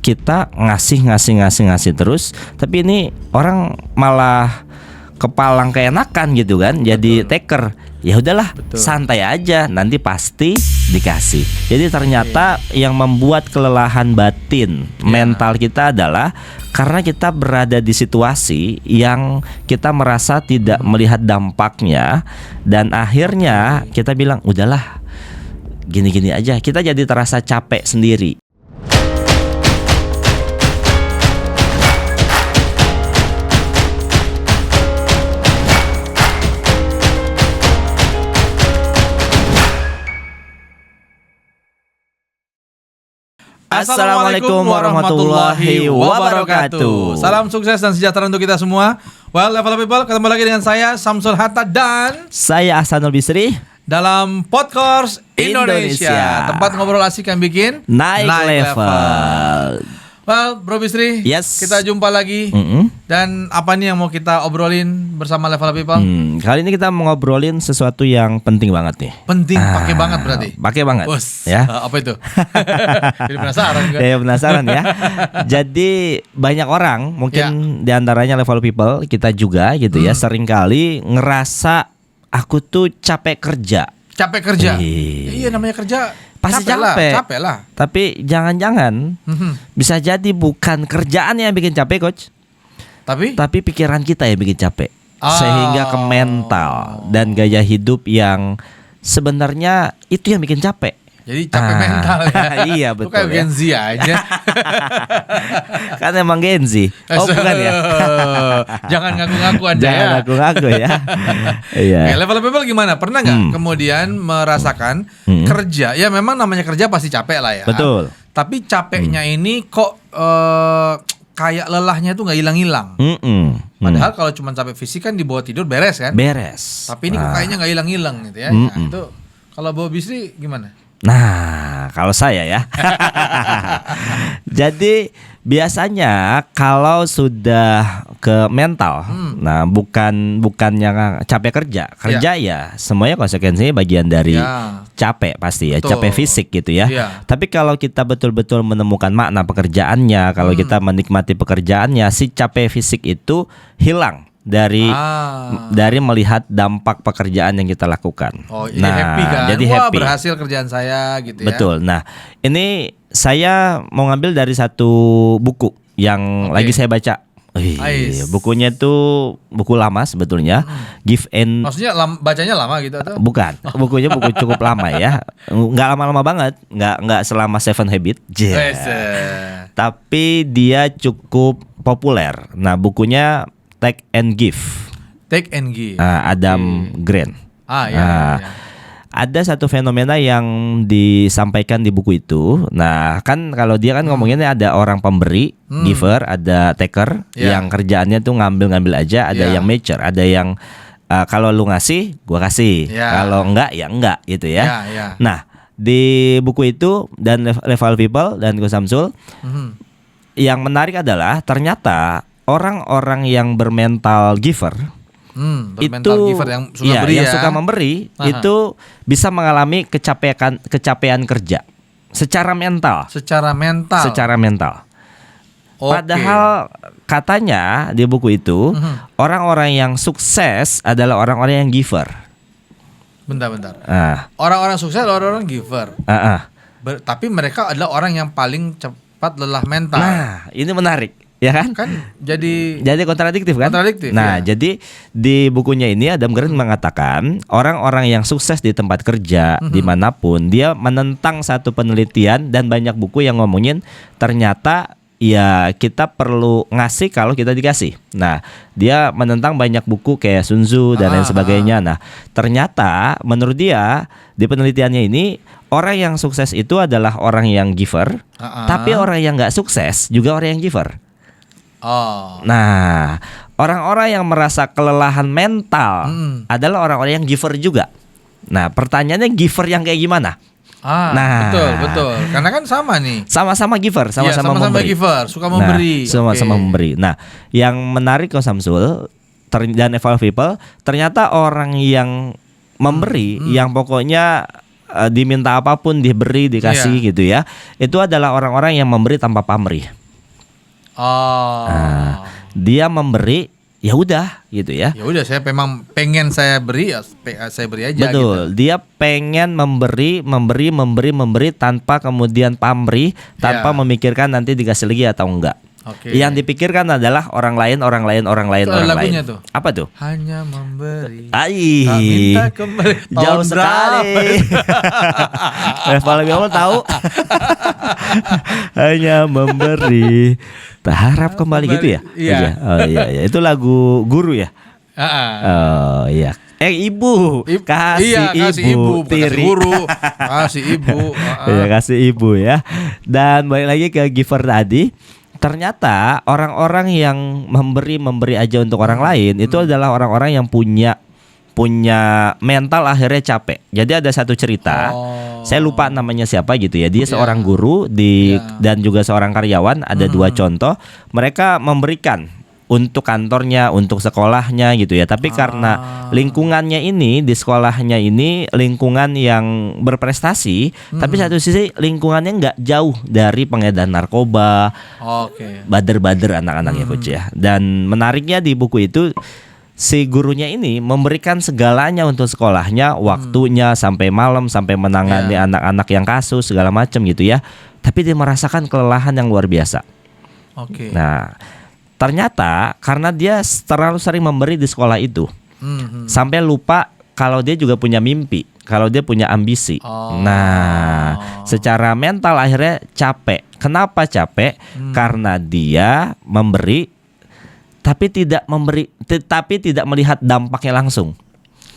kita ngasih terus, tapi ini orang malah kepalang keenakan gitu kan, jadi taker. Ya udahlah, santai aja, nanti pasti dikasih. Jadi ternyata yang membuat kelelahan batin mental kita adalah karena kita berada di situasi yang kita merasa tidak melihat dampaknya, dan akhirnya kita bilang udahlah, gini-gini aja. Kita jadi terasa capek sendiri. Assalamualaikum warahmatullahi wabarakatuh. Salam sukses dan sejahtera untuk kita semua. Well, level people, ketemu lagi dengan saya Samsul Hatta dan saya Ahsanul Bisri dalam Podcast Indonesia. Tempat ngobrol asik yang bikin naik level. Well, Bro Bisri, yes, kita jumpa lagi. Dan apa nih yang mau kita obrolin bersama level people? Kali ini kita mau ngobrolin sesuatu yang penting banget nih. Penting, pakai banget berarti. Pakai banget. Ya. Apa itu? Jadi penasaran kan? Ya, penasaran ya. Jadi banyak orang, mungkin diantaranya level people, kita juga gitu ya, seringkali ngerasa aku tuh capek kerja. Capek kerja. Iya, namanya kerja. Pasti capek lah. Tapi jangan-jangan bisa jadi bukan kerjaan yang bikin capek, coach. Tapi pikiran kita yang bikin capek. Sehingga ke mental dan gaya hidup yang sebenarnya itu yang bikin capek. Jadi capek mental ya. Iya, betul. Kayak Gen Z aja. Kan emang Gen Z. Oh, bukan ya. Jangan ngaku-ngaku aja. Jangan ngaku-ngaku ya. Iya. Oke, level people gimana? Pernah nggak kemudian merasakan kerja? Ya memang namanya kerja pasti capek lah ya. Betul. Tapi capeknya ini kok kayak lelahnya tuh nggak hilang-hilang. Padahal kalau cuma capek fisik kan dibawa tidur beres kan? Beres. Tapi ini kok kayaknya nggak hilang-hilang gitu ya. Nah, itu kalau bawa Bisri gimana? Nah, kalau saya ya. Jadi biasanya kalau sudah ke mental, nah bukannya capek kerja ya semuanya konsekuensinya bagian dari capek pasti ya. Betul. Capek fisik gitu ya. Tapi kalau kita betul-betul menemukan makna pekerjaannya, kalau kita menikmati pekerjaannya, si capek fisik itu hilang dari melihat dampak pekerjaan yang kita lakukan. Oh, nah, happy kan? Jadi wah, happy. Berhasil kerjaan saya gitu ya. Betul. Nah, ini saya mau ngambil dari satu buku yang lagi saya baca. Bukunya tuh buku lama sebetulnya. Give and Maksudnya bacanya lama gitu atau? Bukan. Bukunya buku cukup lama ya. Nggak lama-lama banget. Nggak selama Seven Habits. Tapi dia cukup populer. Nah, bukunya Take and Give. Take and Give. Adam Grant. Ya. Ada satu fenomena yang disampaikan di buku itu. Nah, kan kalau dia kan ngomonginnya ada orang pemberi, giver, ada taker, yang kerjaannya tuh ngambil aja, ada yang mature, ada yang kalau lu ngasih, gua kasih. Kalau enggak ya enggak gitu ya. Nah, di buku itu dan level people dan Gus Samsul, yang menarik adalah ternyata orang-orang yang bermental giver, giver yang suka beri yang suka memberi itu bisa mengalami kecapean kerja secara mental. Padahal katanya di buku itu orang-orang yang sukses adalah orang-orang yang giver. Bentar. Orang-orang sukses adalah orang-orang giver. Tapi mereka adalah orang yang paling cepat lelah mental. Nah, ini menarik. Ya kan? Jadi kontradiktif kan? Nah, jadi di bukunya ini Adam Grant mengatakan orang-orang yang sukses di tempat kerja dimanapun, dia menentang satu penelitian dan banyak buku yang ngomongin ternyata ya kita perlu ngasih kalau kita dikasih. Nah, dia menentang banyak buku kayak Sun Tzu dan lain sebagainya. Nah, ternyata menurut dia di penelitiannya ini orang yang sukses itu adalah orang yang giver, tapi orang yang nggak sukses juga orang yang giver. Nah, orang-orang yang merasa kelelahan mental adalah orang-orang yang giver juga. Nah, pertanyaannya giver yang kayak gimana? Betul. Karena kan sama nih. Sama-sama giver, sama-sama memberi. Giver, suka memberi. Sama-sama memberi. Nah, yang menarik kok Samsul dan Eval People, ternyata orang yang memberi, yang pokoknya diminta apapun diberi, dikasih gitu ya. Itu adalah orang-orang yang memberi tanpa pamrih. Dia memberi ya udah gitu ya. Ya udah, saya memang pengen saya beri, ya saya beri aja. Betul. Gitu. Dia pengen memberi tanpa kemudian pamrih, tanpa memikirkan nanti dikasih lagi atau enggak. Yang dipikirkan adalah orang lain. Lagunya tuh. Apa tuh? Hanya memberi. Tak minta kembali. Jauh sekali. Level kamu tahu? Hanya memberi, tak harap kembali gitu ya? Iya. Oh iya. Itu lagu guru ya? Oh iya. Ibu. Kasih ibu. Kasih guru. Kasih ibu. Iya, kasih ibu ya. Dan balik lagi ke giver tadi. Ternyata orang-orang yang memberi aja untuk orang lain itu adalah orang-orang yang punya mental akhirnya capek. Jadi ada satu cerita, saya lupa namanya siapa gitu ya. Dia seorang guru dan juga seorang karyawan. Ada dua contoh, mereka memberikan untuk kantornya, untuk sekolahnya gitu ya. Tapi karena lingkungannya ini di sekolahnya ini lingkungan yang berprestasi, tapi satu sisi lingkungannya nggak jauh dari pengedar narkoba, bader-bader anak-anaknya coach ya. Dan menariknya di buku itu si gurunya ini memberikan segalanya untuk sekolahnya, waktunya sampai malam, sampai menangani anak-anak yang kasus segala macam gitu ya. Tapi dia merasakan kelelahan yang luar biasa. Nah, ternyata karena dia terlalu sering memberi di sekolah itu, sampai lupa kalau dia juga punya mimpi, kalau dia punya ambisi. Nah, secara mental akhirnya capek. Kenapa capek? Karena dia memberi, tapi tidak melihat dampaknya langsung.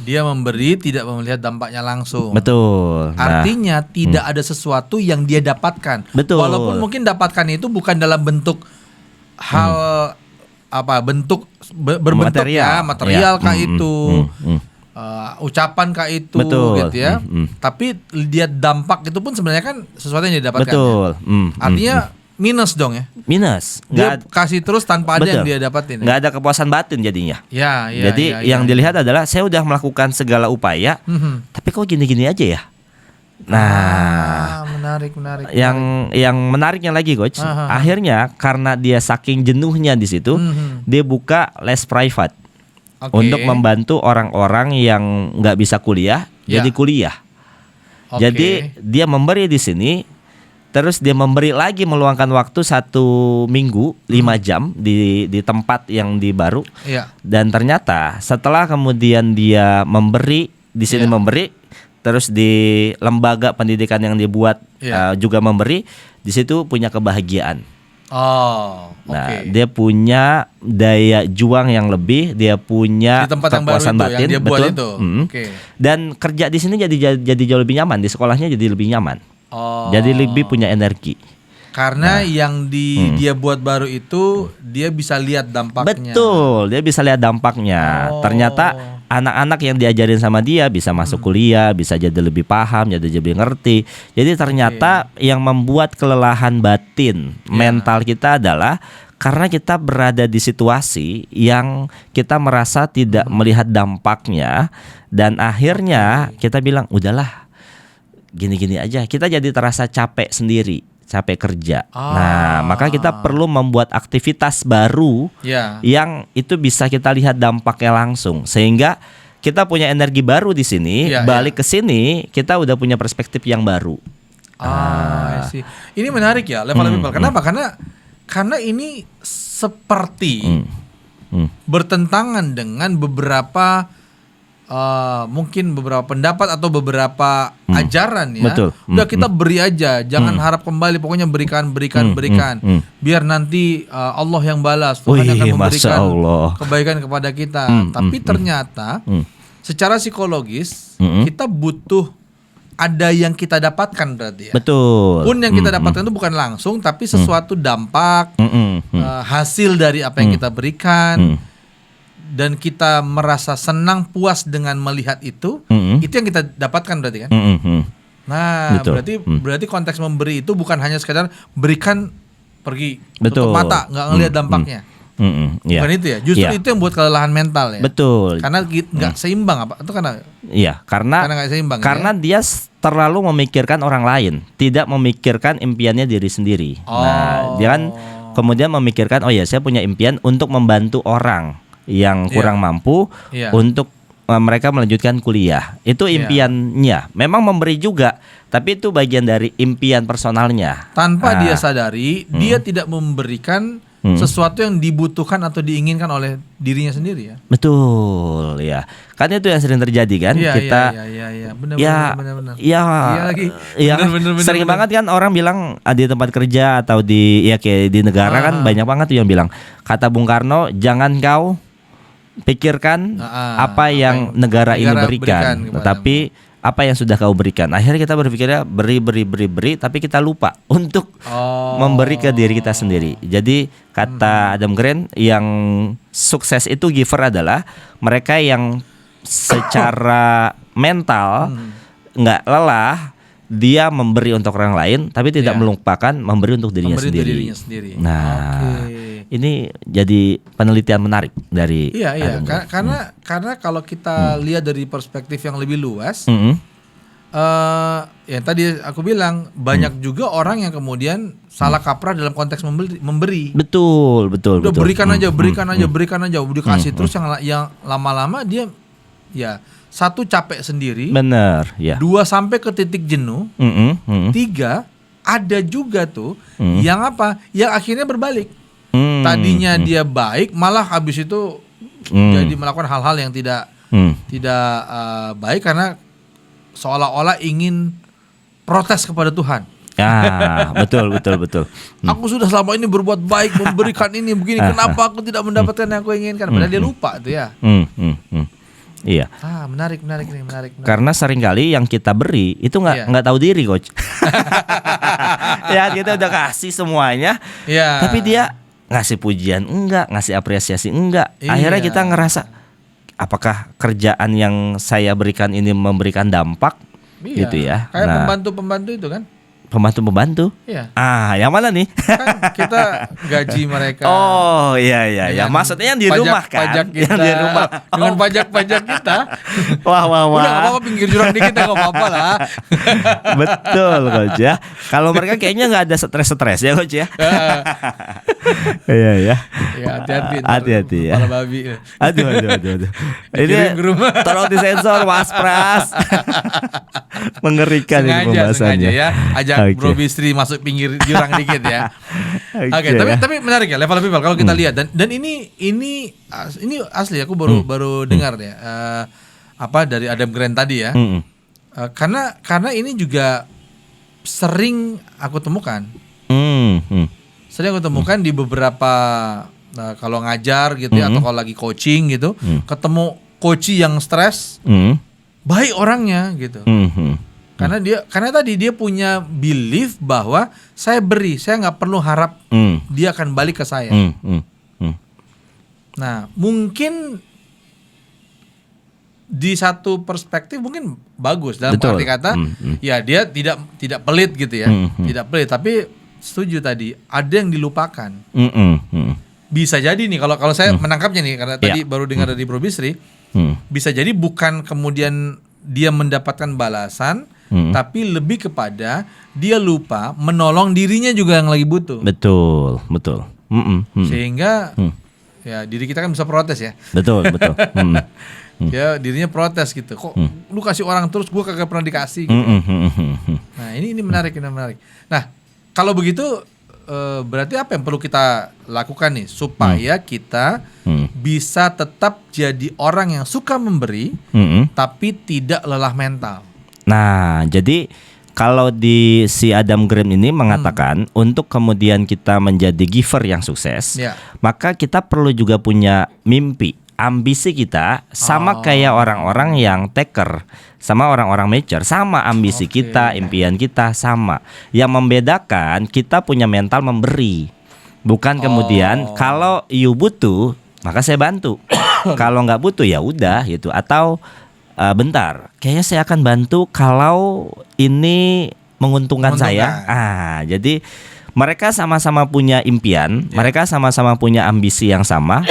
Dia memberi tidak melihat dampaknya langsung. Betul. Artinya tidak ada sesuatu yang dia dapatkan. Betul. Walaupun mungkin dapatkan itu bukan dalam bentuk hal bentuk berbentuk material kah itu, ucapan kah itu. Betul. Gitu ya. Tapi dia dampak itu pun sebenarnya kan sesuatu yang dia dapatkan. Betul. Ya? Artinya minus dong ya. Minus. Dia kasih terus tanpa ada yang dia dapatin. Nggak ada kepuasan batin jadinya. Jadi yang dilihat adalah saya udah melakukan segala upaya, tapi kok gini-gini aja ya. Nah, menarik. Yang menariknya lagi coach, akhirnya karena dia saking jenuhnya di situ, dia buka les private untuk membantu orang-orang yang nggak bisa kuliah jadi kuliah. Jadi dia memberi di sini, terus dia memberi lagi meluangkan waktu 1 minggu 5 jam di tempat yang di baru. Dan ternyata setelah kemudian dia memberi di sini memberi, terus di lembaga pendidikan yang dibuat juga memberi, di situ punya kebahagiaan. Nah, dia punya daya juang yang lebih, dia punya kepuasan batin, yang dia buat itu. Dan kerja di sini jadi jauh lebih nyaman, di sekolahnya jadi lebih nyaman. Jadi lebih punya energi. Karena yang dia buat baru itu dia bisa lihat dampaknya. Betul, dia bisa lihat dampaknya. Ternyata anak-anak yang diajarin sama dia bisa masuk kuliah, bisa jadi lebih paham, jadi lebih ngerti. Jadi ternyata yang membuat kelelahan batin mental kita adalah karena kita berada di situasi yang kita merasa tidak melihat dampaknya, dan akhirnya kita bilang udahlah gini-gini aja. Kita jadi terasa capek sendiri, capek kerja. Nah, maka kita perlu membuat aktivitas baru yang itu bisa kita lihat dampaknya langsung, sehingga kita punya energi baru di sini. Balik ke sini kita udah punya perspektif yang baru. Ini menarik ya, level. Kenapa? Karena ini seperti bertentangan dengan beberapa mungkin beberapa pendapat atau beberapa ajaran ya. Betul. Udah kita beri aja, jangan harap kembali, pokoknya berikan. Biar nanti Allah yang balas, Tuhan akan memberikan kebaikan kepada kita. Tapi ternyata secara psikologis kita butuh ada yang kita dapatkan berarti ya. Betul. Pun yang kita dapatkan itu bukan langsung, tapi sesuatu dampak hasil dari apa yang kita berikan. Dan kita merasa senang, puas dengan melihat itu, itu yang kita dapatkan berarti kan? Nah, berarti konteks memberi itu bukan hanya sekedar berikan pergi tutup mata, nggak ngelihat dampaknya. Iya. Bukan itu ya. Justru itu yang buat kelelahan mental ya. Betul. Karena nggak seimbang apa? Itu karena Iya, karena nggak seimbang. Karena dia terlalu memikirkan orang lain, tidak memikirkan impiannya diri sendiri. Nah, dia kan kemudian memikirkan, oh ya, saya punya impian untuk membantu orang yang kurang mampu untuk mereka melanjutkan kuliah. Itu impiannya. Memang memberi juga, tapi itu bagian dari impian personalnya. Tanpa dia sadari, dia tidak memberikan sesuatu yang dibutuhkan atau diinginkan oleh dirinya sendiri ya. Betul, ya. Kan itu yang sering terjadi kan? Kita benar. Sering banget kan orang bilang di tempat kerja atau di kayak di negara kan banyak banget tuh yang bilang, kata Bung Karno, jangan kau pikirkan apa yang negara ini berikan, tetapi apa yang sudah kau berikan. Akhirnya kita berpikirnya beri, tapi kita lupa untuk memberi ke diri kita sendiri. Jadi kata Adam Grant, yang sukses itu giver adalah mereka yang secara mental nggak lelah, dia memberi untuk orang lain, tapi tidak melupakan memberi untuk dirinya sendiri. Nah, ini jadi penelitian menarik dari karena kalau kita lihat dari perspektif yang lebih luas, yang tadi aku bilang banyak juga orang yang kemudian salah kaprah dalam konteks memberi. Betul. Udah berikan aja, dikasih terus yang lama-lama dia satu capek sendiri. Benar, ya. 2 sampai ke titik jenuh. 3 ada juga tuh yang apa? Yang akhirnya berbalik. Tadinya dia baik, malah habis itu jadi melakukan hal-hal yang tidak baik karena seolah-olah ingin protes kepada Tuhan. Betul. Aku sudah selama ini berbuat baik, memberikan ini begini, kenapa aku tidak mendapatkan yang aku inginkan? Padahal dia lupa tuh ya. Iya. Menarik. Karena seringkali yang kita beri itu nggak tahu diri, coach. Ya, kita udah kasih semuanya, tapi dia ngasih pujian enggak, ngasih apresiasi enggak. Akhirnya kita ngerasa, apakah kerjaan yang saya berikan ini memberikan dampak? Gitu ya. Kayak pembantu-pembantu itu kan. Pembantu? Iya. Yang mana nih? Kan kita gaji mereka. Oh, iya. Maksudnya yang di rumah kan? Pajak kita. Yang di rumah. Dengan pajak-pajak kita. Wah. Udah gak apa-apa, pinggir jurang dikit ya, gak apa-apa lah. Betul, coach ya. Kalau mereka kayaknya gak ada stres-stres ya, coach ya. Iya. Ya, hati-hati ya. Kepala babi. Aduh. Ini tolong disensor, waspras. Mengerikan ini pembahasannya. Sengaja ya. Ajak Bro Bistri masuk pinggir jurang dikit ya. Oke, tapi menarik ya level people kalau kita lihat dan ini asli aku baru dengar ya. Dari Adam Grant tadi ya. Karena ini juga sering aku temukan. Sering aku temukan di beberapa kalau ngajar gitu ya, atau kalau lagi coaching gitu, ketemu coach yang stres, baik orangnya gitu. Karena tadi dia punya belief bahwa saya nggak perlu harap dia akan balik ke saya. Nah, mungkin di satu perspektif mungkin bagus dalam arti kata, ya dia tidak pelit gitu ya, tidak pelit. Tapi setuju tadi ada yang dilupakan. Bisa jadi nih kalau saya menangkapnya nih, karena tadi baru dengar dari Bro Bistri, bisa jadi bukan kemudian dia mendapatkan balasan. Tapi lebih kepada dia lupa menolong dirinya juga yang lagi butuh. Betul. Sehingga ya diri kita kan bisa protes ya. Betul. Ya dirinya protes gitu. Kok lu kasih orang terus, gua kagak pernah dikasih gitu. Nah ini menarik. Nah kalau begitu berarti apa yang perlu kita lakukan nih supaya kita bisa tetap jadi orang yang suka memberi tapi tidak lelah mental? Nah, jadi kalau di si Adam Grant ini mengatakan untuk kemudian kita menjadi giver yang sukses, maka kita perlu juga punya mimpi, ambisi kita sama kayak orang-orang yang taker, sama orang-orang mature, sama ambisi kita, impian kita sama. Yang membedakan kita punya mental memberi, bukan kemudian kalau you butuh maka saya bantu, kalau nggak butuh ya udah gitu, atau bentar, kayaknya saya akan bantu kalau ini menguntungkan saya. Jadi mereka sama-sama punya impian, mereka sama-sama punya ambisi yang sama.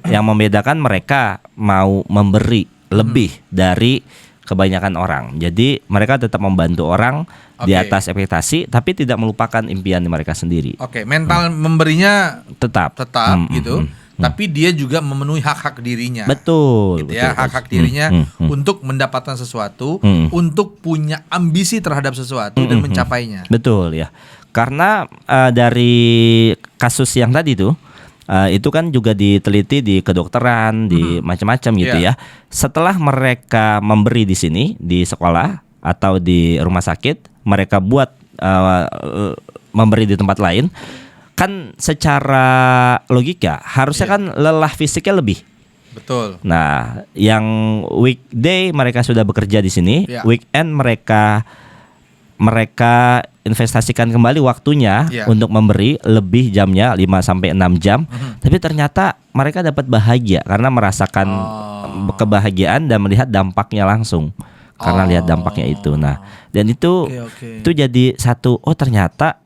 Yang membedakan mereka mau memberi lebih dari kebanyakan orang. Jadi mereka tetap membantu orang di atas ekspektasi, tapi tidak melupakan impian mereka sendiri. Mental memberinya tetap gitu. Tapi dia juga memenuhi hak-hak dirinya. Betul. Gitu ya, hak-hak dirinya untuk mendapatkan sesuatu, untuk punya ambisi terhadap sesuatu dan mencapainya. Betul ya. Karena dari kasus yang tadi tuh, itu kan juga diteliti di kedokteran, di macam-macam gitu ya. Setelah mereka memberi di sini, di sekolah atau di rumah sakit, mereka buat memberi di tempat lain. Kan secara logika harusnya kan lelah fisiknya lebih. Betul. Nah, yang weekday mereka sudah bekerja di sini, weekend mereka investasikan kembali waktunya untuk memberi lebih jamnya 5 sampai 6 jam. Tapi ternyata mereka dapat bahagia karena merasakan kebahagiaan dan melihat dampaknya langsung. Karena lihat dampaknya itu. Nah, dan itu jadi satu, ternyata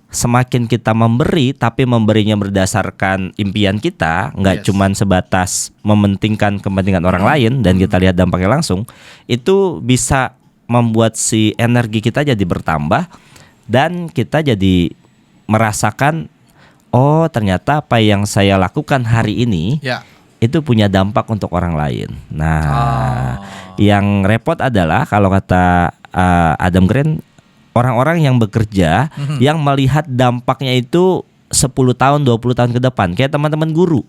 semakin kita memberi, tapi memberinya berdasarkan impian kita, nggak cuman sebatas mementingkan kepentingan orang lain dan kita lihat dampaknya langsung, itu bisa membuat si energi kita jadi bertambah dan kita jadi merasakan, ternyata apa yang saya lakukan hari ini itu punya dampak untuk orang lain. Nah, yang repot adalah kalau kata Adam Grant, orang-orang yang bekerja yang melihat dampaknya itu 10 tahun, 20 tahun ke depan, kayak teman-teman guru.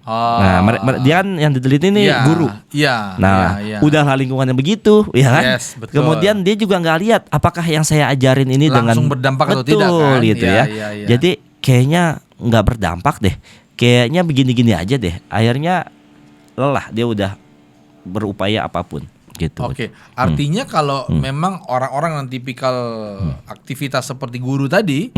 Nah, dia kan yang diteliti ini guru. Udahlah lingkungannya begitu, ya kan? Kemudian dia juga nggak lihat apakah yang saya ajarin ini langsung berdampak atau tidak kan? Gitu ya. Jadi kayaknya nggak berdampak deh. Kayaknya begini-gini aja deh. Akhirnya lelah, dia udah berupaya apapun. Gitu. Artinya kalau memang orang-orang yang tipikal aktivitas seperti guru tadi,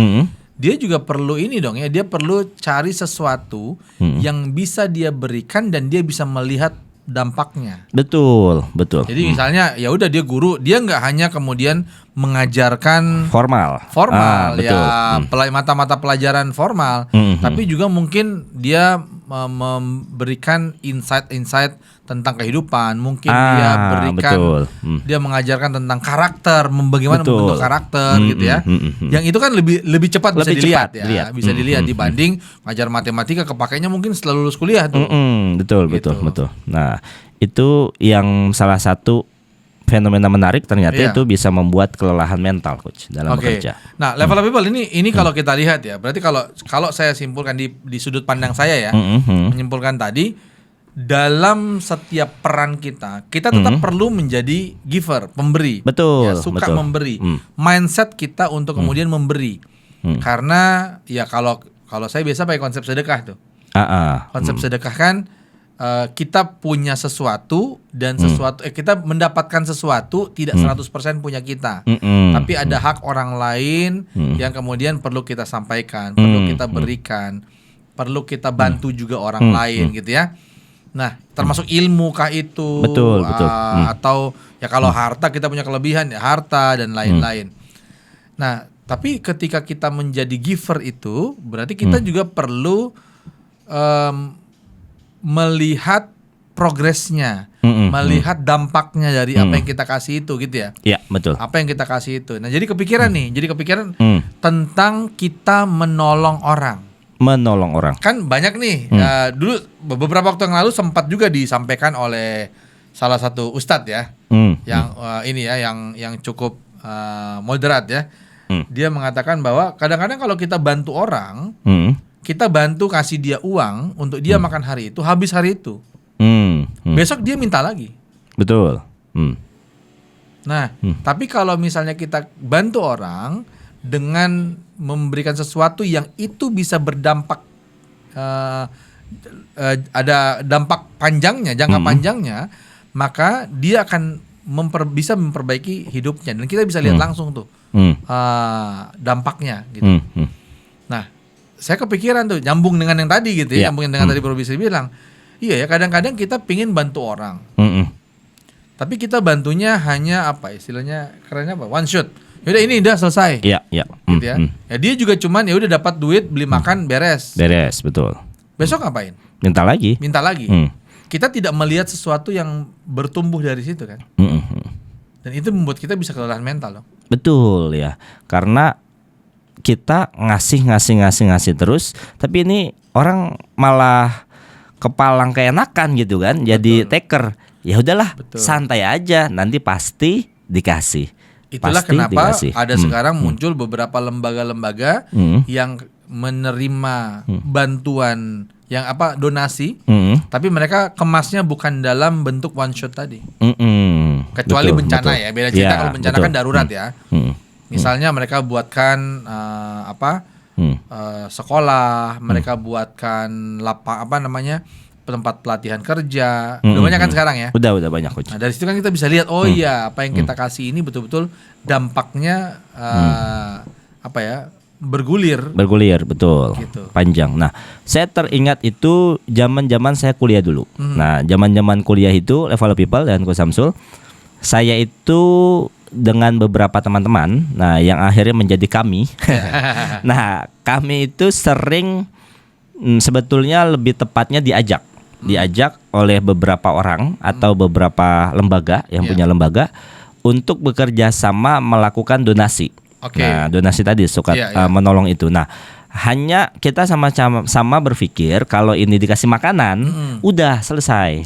dia juga perlu ini dong ya, dia perlu cari sesuatu yang bisa dia berikan dan dia bisa melihat dampaknya. Betul. Jadi misalnya ya udah dia guru, dia nggak hanya kemudian mengajarkan formal mata-mata pelajaran formal, tapi juga mungkin dia memberikan insight tentang kehidupan, mungkin dia berikan dia mengajarkan tentang karakter, bagaimana membentuk karakter gitu ya. Yang itu kan lebih cepat bisa dilihat ya. Bisa dilihat dibanding ngajar matematika kepakainya mungkin setelah lulus kuliah tuh. Betul. Nah, itu yang salah satu fenomena menarik ternyata itu bisa membuat kelelahan mental, coach, dalam bekerja. Nah, level of people ini kalau kita lihat ya, berarti kalau saya simpulkan di sudut pandang saya ya, menyimpulkan tadi, dalam setiap peran kita tetap perlu menjadi giver, pemberi. Betul. Suka memberi. Mindset kita untuk kemudian memberi. Karena ya kalau saya biasa pakai konsep sedekah tuh. Konsep sedekah kan kita punya sesuatu dan kita mendapatkan sesuatu tidak 100% punya kita. Tapi ada hak orang lain yang kemudian perlu kita sampaikan, perlu kita berikan, perlu kita bantu juga orang lain gitu ya. Nah, termasuk ilmu kah itu? Betul. Atau ya kalau harta kita punya kelebihan ya harta dan lain-lain. Nah, tapi ketika kita menjadi giver itu berarti kita juga perlu melihat progresnya, melihat dampaknya dari apa yang kita kasih itu gitu ya. Iya, betul. Apa yang kita kasih itu. Nah, jadi kepikiran tentang kita menolong orang. Kan banyak nih, dulu beberapa waktu yang lalu sempat juga disampaikan oleh salah satu ustadz ya, yang yang cukup moderat ya. Dia mengatakan bahwa kadang-kadang kalau kita bantu orang, kita bantu kasih dia uang untuk dia makan hari itu, habis hari itu, besok dia minta lagi. Betul. Nah, tapi kalau misalnya kita bantu orang dengan memberikan sesuatu yang itu bisa berdampak, ada dampak panjangnya, jangka panjangnya, maka dia akan bisa memperbaiki hidupnya dan kita bisa lihat langsung tuh dampaknya gitu. Nah, saya kepikiran tuh nyambung dengan yang tadi gitu ya, nyambung dengan tadi Bro Bisri bilang, iya ya, kadang-kadang kita pingin bantu orang, tapi kita bantunya hanya apa istilahnya kerennya apa, one shot. Yaudah ini udah selesai. Iya, iya. Gitu ya. Ya dia juga cuman ya udah dapat duit beli makan beres. Beres, betul. Besok ngapain? Minta lagi. Minta lagi. Kita tidak melihat sesuatu yang bertumbuh dari situ kan. Dan itu membuat kita bisa kelelahan mental loh. Betul ya. Karena kita ngasih terus, tapi ini orang malah kepalang keenakan gitu kan. Jadi taker. Ya udahlah, santai aja, nanti pasti dikasih. Itulah pasti kenapa dikasih. ada sekarang muncul beberapa lembaga-lembaga yang menerima bantuan yang donasi, tapi mereka kemasnya bukan dalam bentuk one shot tadi. Kecuali bencana ya, beda cerita kalau bencana kan darurat ya. Misalnya mereka buatkan sekolah, mereka buatkan tempat pelatihan kerja. Udah banyak kan sekarang ya? Udah banyak, Coach. Nah, dari situ kan kita bisa lihat iya apa yang kita kasih ini betul-betul dampaknya bergulir, betul. Gitu. Panjang. Nah, saya teringat itu zaman saya kuliah dulu. Nah, zaman kuliah itu Level People dan Coach Samsul, saya itu dengan beberapa teman-teman, nah yang akhirnya menjadi kami. Nah, kami itu sering sebetulnya lebih tepatnya diajak oleh beberapa orang atau beberapa lembaga yang punya lembaga untuk bekerja sama melakukan donasi. Nah, donasi tadi menolong itu. Nah, hanya kita sama berpikir kalau ini dikasih makanan, udah selesai.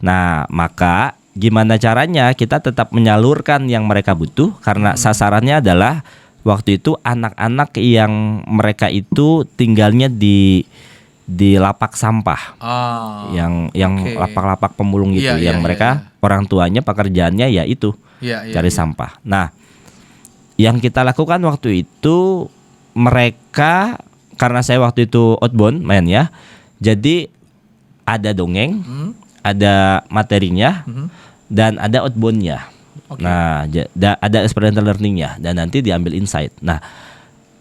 Nah, maka gimana caranya kita tetap menyalurkan yang mereka butuh, karena sasarannya adalah waktu itu anak-anak yang mereka itu tinggalnya di lapak sampah, yang lapak-lapak pemulung gitu, yang mereka orang tuanya pekerjaannya ya itu cari sampah. Nah, yang kita lakukan waktu itu, mereka, karena saya waktu itu outbound main ya, jadi ada dongeng, ada materinya, dan ada outboundnya. Nah, ada experiential learningnya, dan nanti diambil insight. Nah,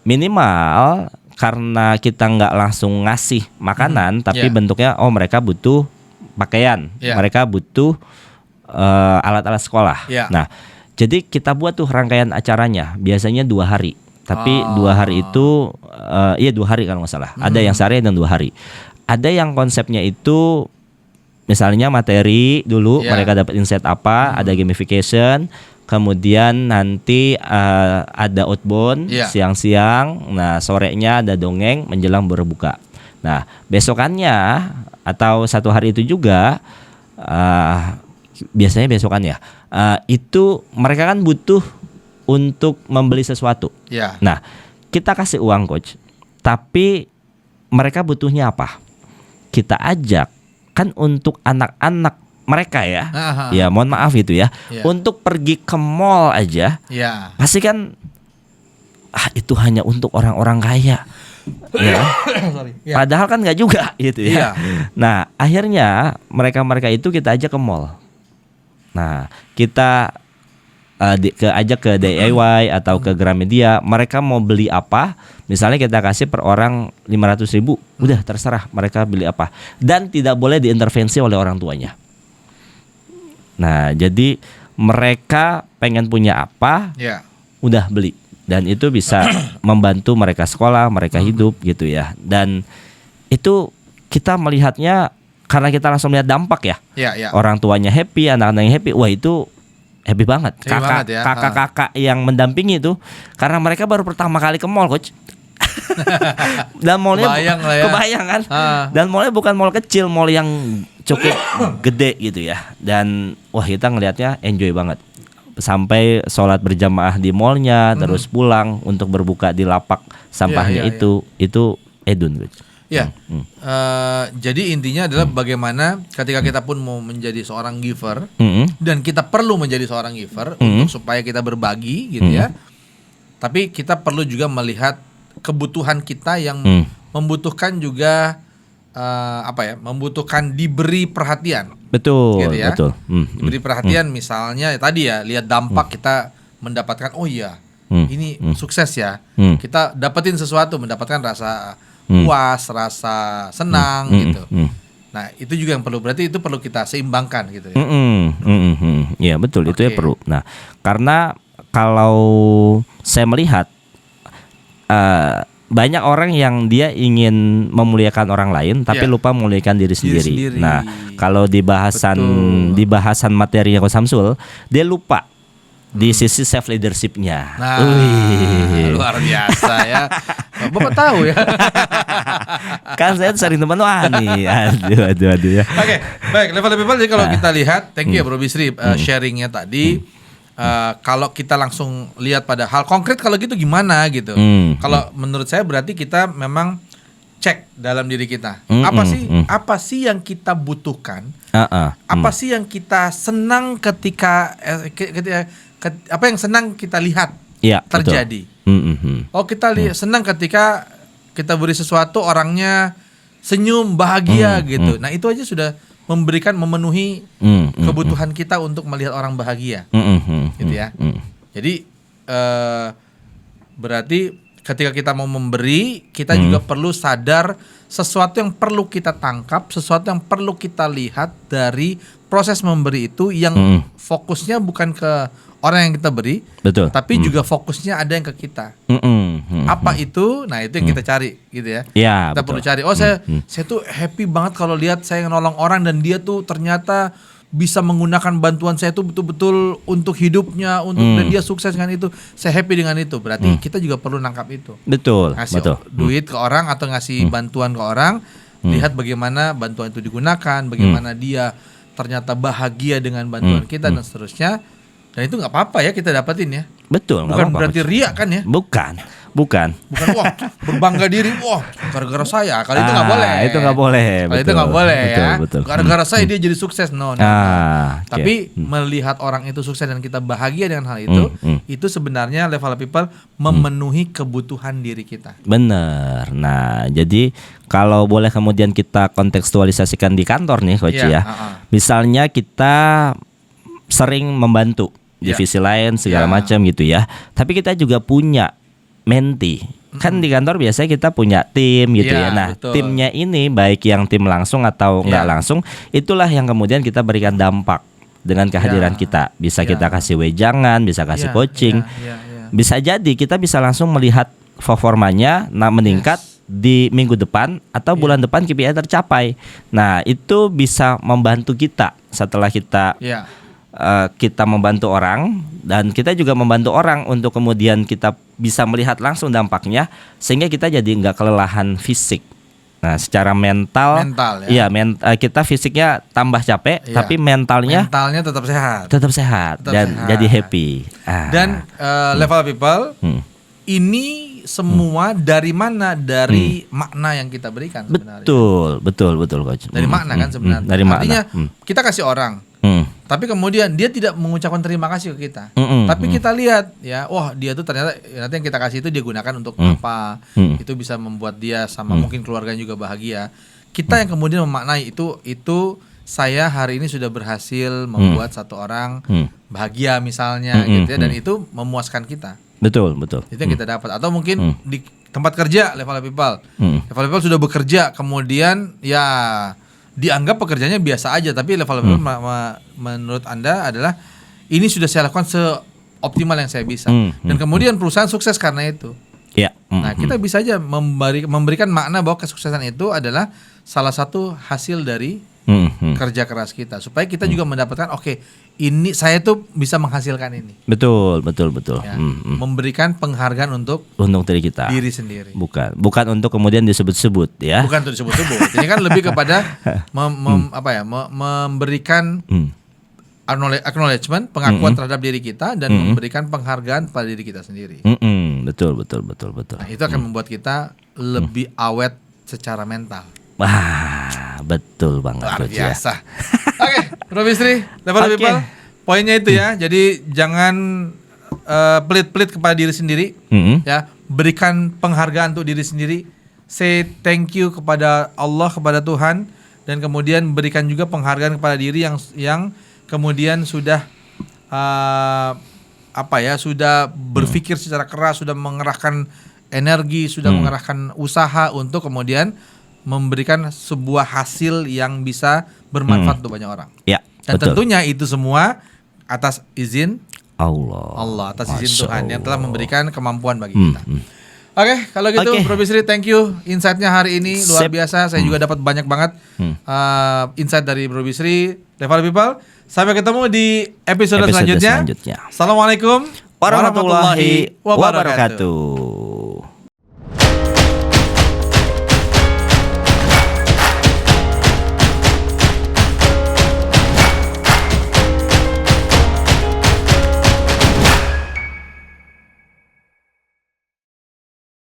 minimal karena kita nggak langsung ngasih makanan, tapi bentuknya mereka butuh pakaian, mereka butuh alat-alat sekolah. Nah, jadi kita buat tuh rangkaian acaranya, biasanya 2 hari. Tapi 2 hari itu 2 hari kalau nggak salah. Ada yang sehari dan 2 hari. Ada yang konsepnya itu misalnya materi dulu, mereka dapat insight apa, ada gamification. Kemudian nanti ada outbound siang-siang. Nah, sorenya ada dongeng menjelang berbuka. Nah, besokannya atau 1 hari itu juga biasanya besokannya itu mereka kan butuh untuk membeli sesuatu. Nah, kita kasih uang, Coach. Tapi mereka butuhnya apa? Kita ajak kan untuk anak-anak mereka ya. Ya mohon maaf itu ya. Untuk pergi ke mall aja. Pasti kan itu hanya untuk orang-orang kaya. Ya. Padahal kan nggak juga gitu ya. Nah, akhirnya mereka itu kita ajak ke mall. Nah, kita ajak ke DIY atau ke Gramedia. Mereka mau beli apa? Misalnya kita kasih per orang 500.000. Udah terserah mereka beli apa. Dan tidak boleh diintervensi oleh orang tuanya. Nah, jadi mereka pengen punya apa, udah beli, dan itu bisa membantu mereka sekolah, mereka hidup gitu ya. Dan itu kita melihatnya karena kita langsung melihat dampak ya. Orang tuanya happy, anak-anaknya happy. Wah, itu happy banget. Kakak-kakak yang mendampingi itu, karena mereka baru pertama kali ke mall, Coach. Dan mallnya kebayang kan. Dan mallnya bukan mall kecil, mall yang cukup gede gitu ya. Dan wah, kita ngelihatnya enjoy banget. Sampai sholat berjamaah di mallnya, terus pulang untuk berbuka di lapak sampahnya itu edun. Jadi intinya adalah bagaimana ketika kita pun mau menjadi seorang giver, dan kita perlu menjadi seorang giver untuk supaya kita berbagi gitu ya. Tapi kita perlu juga melihat kebutuhan kita yang membutuhkan juga membutuhkan diberi perhatian. Betul, gitu ya. Betul. Diberi perhatian misalnya tadi ya, lihat dampak kita mendapatkan ini sukses ya. Kita dapetin sesuatu, mendapatkan rasa puas, rasa senang gitu. Nah, itu juga yang berarti itu perlu kita seimbangkan gitu ya. Ya, betul, itu ya perlu. Nah, karena kalau saya melihat banyak orang yang dia ingin memuliakan orang lain tapi lupa memuliakan diri sendiri. Nah, kalau di bahasan materinya Coach Samsul, dia lupa di sisi self leadershipnya. Nah, luar biasa ya. Bapak tahu ya. Kan saya sering teman nih. Aduh ya. Oke, baik, level people. Jadi kalau kita lihat, thank you ya Bro Bisri sharingnya tadi. Kalau kita langsung lihat pada hal konkret kalau gitu gimana gitu. Kalau menurut saya berarti kita memang cek dalam diri kita. Apa sih yang kita butuhkan? Apa sih yang kita senang ketika apa yang senang kita lihat terjadi? Oh, kita senang ketika kita beri sesuatu orangnya senyum, bahagia gitu. Nah, itu aja sudah memenuhi kebutuhan kita untuk melihat orang bahagia, gitu ya. Jadi berarti ketika kita mau memberi, kita juga perlu sadar sesuatu yang perlu kita tangkap, sesuatu yang perlu kita lihat dari proses memberi itu yang fokusnya bukan ke orang yang kita beri, tapi juga fokusnya ada yang ke kita. Apa itu? Nah, itu yang kita cari, gitu ya. Kita perlu cari. Oh, saya tuh happy banget kalau lihat saya nolong orang dan dia tuh ternyata bisa menggunakan bantuan saya tuh betul-betul untuk hidupnya, dan dia sukses dengan itu. Saya happy dengan itu. Berarti kita juga perlu nangkap itu. Ngasih duit ke orang atau ngasih bantuan ke orang, lihat bagaimana bantuan itu digunakan, bagaimana dia ternyata bahagia dengan bantuan kita dan seterusnya. Dan itu nggak apa-apa ya kita dapatin ya. Bukan berarti riak kan ya? Bukan. Wah, berbangga diri. Wah, gara-gara saya. Kalau itu nggak boleh. Itu nggak boleh. Kalau itu nggak boleh ya. Gara-gara saya dia jadi sukses. No. Tapi melihat orang itu sukses dan kita bahagia dengan hal itu sebenarnya level people memenuhi kebutuhan diri kita. Bener. Nah, jadi kalau boleh kemudian kita kontekstualisasikan di kantor nih, Coach ya. Misalnya kita sering membantu divisi lain segala macam gitu ya. Tapi kita juga punya menti. Kan di kantor biasanya kita punya tim gitu ya. Nah, timnya ini baik yang tim langsung atau enggak langsung, itulah yang kemudian kita berikan dampak dengan kehadiran kita. Bisa kita kasih wejangan, bisa kasih coaching. Bisa jadi kita bisa langsung melihat performanya meningkat di minggu depan atau bulan depan KPI tercapai. Nah, itu bisa membantu kita setelah kita kita membantu orang, dan kita juga membantu orang untuk kemudian kita bisa melihat langsung dampaknya sehingga kita jadi nggak kelelahan fisik. Nah, secara mental kita fisiknya tambah capek, tapi mentalnya tetap sehat dan jadi happy. Dan level people ini semua dari mana? Dari makna yang kita berikan sebenarnya. Betul Coach. Dari makna kan sebenarnya. Dari makna. Artinya kita kasih orang, tapi kemudian dia tidak mengucapkan terima kasih ke kita. Tapi kita lihat ya, wah dia tuh ternyata nanti yang kita kasih itu dia gunakan untuk apa? Itu bisa membuat dia sama mungkin keluarganya juga bahagia. Kita yang kemudian memaknai itu saya hari ini sudah berhasil membuat satu orang bahagia misalnya gitu ya, dan itu memuaskan kita. Betul. Itu yang kita dapat. Atau mungkin di tempat kerja level people. Level people sudah bekerja, kemudian ya dianggap pekerjaannya biasa aja, tapi level people menurut Anda adalah ini sudah saya lakukan seoptimal yang saya bisa. Dan kemudian perusahaan sukses karena itu. Nah, kita bisa aja memberikan makna bahwa kesuksesan itu adalah salah satu hasil dari kerja keras kita, supaya kita juga mendapatkan ini saya tuh bisa menghasilkan ini. Betul. Ya, memberikan penghargaan untuk diri kita, diri sendiri. Bukan untuk kemudian disebut-sebut ya. Bukan untuk disebut-sebut. Ini kan lebih kepada memberikan acknowledgement, pengakuan terhadap diri kita, dan memberikan penghargaan pada diri kita sendiri. Betul. Nah, itu akan membuat kita lebih awet secara mental. Wah, betul banget. Luar biasa. Oke, Bro Bisri, level people. Poinnya itu ya. Jadi jangan pelit-pelit kepada diri sendiri. Ya, berikan penghargaan untuk diri sendiri. Say thank you kepada Allah, kepada Tuhan, dan kemudian berikan juga penghargaan kepada diri yang kemudian sudah sudah berpikir secara keras, sudah mengerahkan energi, sudah mengerahkan usaha untuk kemudian memberikan sebuah hasil yang bisa bermanfaat untuk banyak orang. Ya, dan betul. tentunya itu semua atas izin Allah atas izin Masya Tuhan yang telah Allah. memberikan kemampuan bagi kita. Oke, kalau gitu Oke. Bro Bisri, thank you insight-nya hari ini luar Sip. biasa. Saya juga dapat banyak banget insight dari Bro Bisri. Level People, sampai ketemu di episode selanjutnya. Assalamualaikum warahmatullahi wabarakatuh.